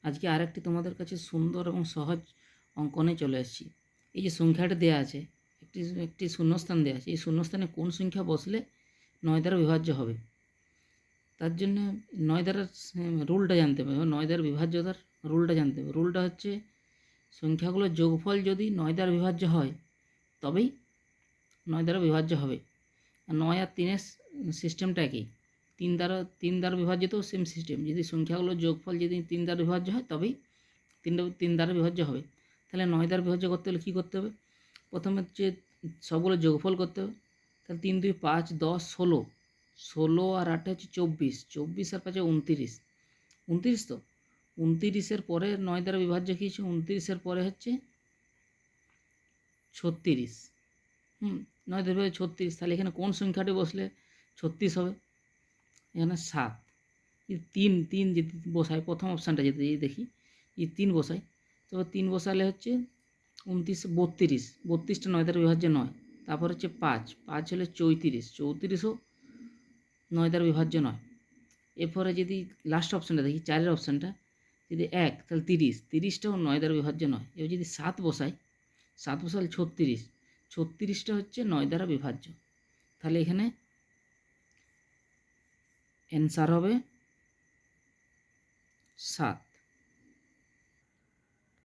আজকে আরেকটি তোমাদের কাছে সুন্দর এবং সহজ অঙ্কনে চলে এসেছি। এই যে সংখ্যাটা দেওয়া আছে, একটি একটি শূন্যস্থান দেওয়া আছে, এই শূন্যস্থানে কোন সংখ্যা বসলে 9 দ্বারা বিভাজ্য হবে। তার জন্য 9 দ্বারা রুলটা জানতে হবে, 9 দ্বারা বিভাজ্যতার রুলটা জানতে হবে। রুলটা হচ্ছে সংখ্যাগুলোর যোগফল যদি 9 দ্বারা বিভাজ্য হয় তবেই 9 দ্বারা বিভাজ্য হবে। আর 9 আর 3-এর সিস্টেমটা একই। 3 দ্বারা বিভাজ্যতেও সেম সিস্টেম। যদি সংখ্যাগুলোর যোগফল যদি 3 দ্বারা বিভাজ্য হয় তবেই 3 দ্বারা বিভাজ্য হবে। তাহলে 9 দ্বারা বিভাজ্য করতে হলে কী করতে হবে? প্রথমে হচ্ছে সবগুলো যোগফল করতে হবে। তাহলে 3 2 5 10 16, 16 আর 8 হচ্ছে 24, 24 আর 5 29, 29 তো 29-এর পরে 9 দ্বারা বিভাজ্য কী হচ্ছে? 29-এর পরে হচ্ছে 36। 9 দ্বারা বিভাজ্য 36। তাহলে এখানে কোন সংখ্যাটি বসলে 36 হবে? এখানে 7। এই 3 যদি বসাই, প্রথম অপশানটা যদি দেখি, এই 3 বসাই, তবে 3 বসালে হচ্ছে 29 32, 32টা 9 দ্বারা বিভাজ্য নয়। তারপর হচ্ছে 5 হলে 34, 34ও 9 দ্বারা বিভাজ্য নয়। এরপরে যদি লাস্ট অপশানটা দেখি, 4-এর অপশানটা, যদি 1 তাহলে 30, 30টাও 9 দ্বারা বিভাজ্য নয়। এবার যদি 7 বসাই, 7 বসালে 36, 36টা হচ্ছে 9 দ্বারা বিভাজ্য। তাহলে এখানে অ্যান্সার হবে 7।